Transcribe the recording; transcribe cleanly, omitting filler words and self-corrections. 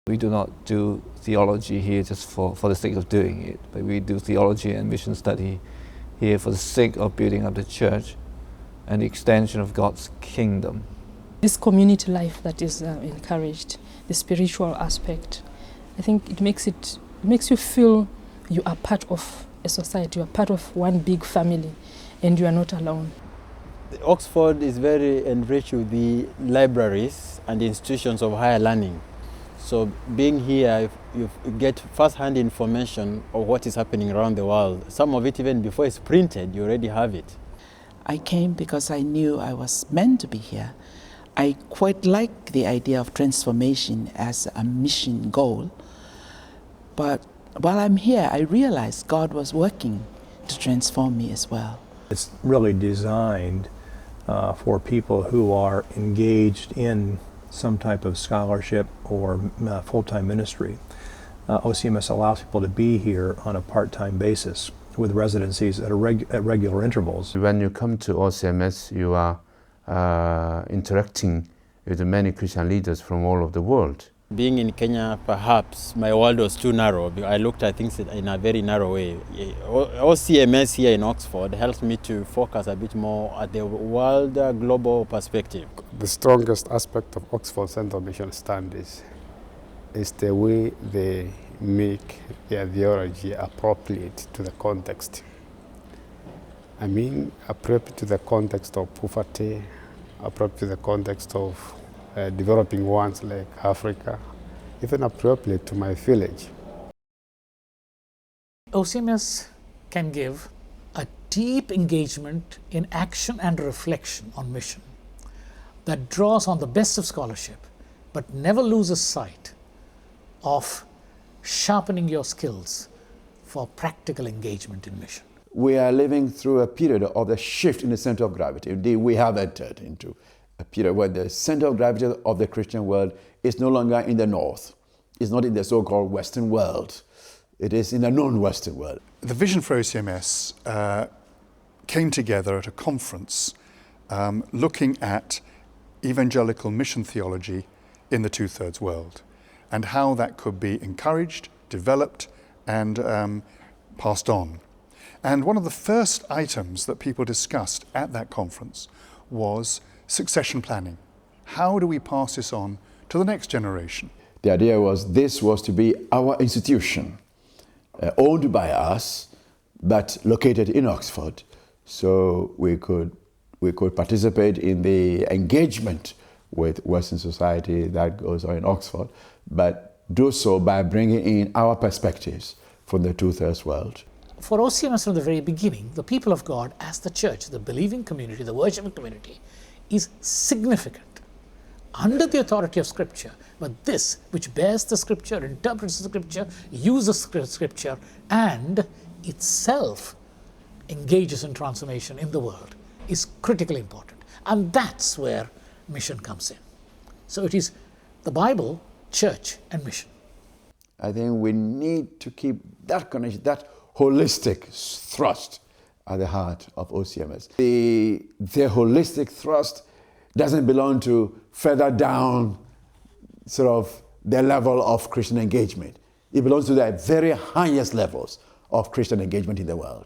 We do not do theology here just for the sake of doing it, but we do theology and mission study here for the sake of building up the church and the extension of God's kingdom. This community life that is encouraged, the spiritual aspect, I think it makes you feel you are part of a society, you are part of one big family, and you are not alone. Oxford is very enriched with the libraries and the institutions of higher learning. So being here, you get first-hand information of what is happening around the world. Some of it, even before it's printed, you already have it. I came because I knew I was meant to be here. I quite like the idea of transformation as a mission goal. But while I'm here, I realized God was working to transform me as well. It's really designed for people who are engaged in some type of scholarship or full-time ministry. OCMS allows people to be here on a part-time basis with residencies at regular intervals. When you come to OCMS, you are interacting with many Christian leaders from all over the world. Being in Kenya, perhaps my world was too narrow. I looked at things in a very narrow way. OCMS here in Oxford helps me to focus a bit more at the world global perspective. The strongest aspect of Oxford Central Mission Studies is the way they make their theology appropriate to the context. I mean, appropriate to the context of poverty, appropriate to the context of developing ones like Africa, even appropriate to my village. OCMS can give a deep engagement in action and reflection on mission that draws on the best of scholarship, but never loses sight of sharpening your skills for practical engagement in mission. We are living through a period of the shift in the center of gravity. Indeed, we have entered into a period where the center of gravity of the Christian world is no longer in the north. It's not in the so-called Western world. It is in the non-Western world. The vision for OCMS came together at a conference looking at evangelical mission theology in the two-thirds world and how that could be encouraged, developed, and passed on. And one of the first items that people discussed at that conference was succession planning. How do we pass this on to the next generation? The idea was this was to be our institution, owned by us, but located in Oxford, so we could participate in the engagement with Western society that goes on in Oxford, but do so by bringing in our perspectives from the two-thirds world. For OCMS from the very beginning, the people of God as the church, the believing community, the worshiping community, is significant under the authority of Scripture, but this which bears the Scripture, interprets the Scripture, uses Scripture, and itself engages in transformation in the world is critically important. And that's where mission comes in. So it is the Bible, church, and mission. I think we need to keep that connection, that holistic thrust at the heart of OCMS. The holistic thrust doesn't belong to further down sort of the level of Christian engagement. It belongs to the very highest levels of Christian engagement in the world.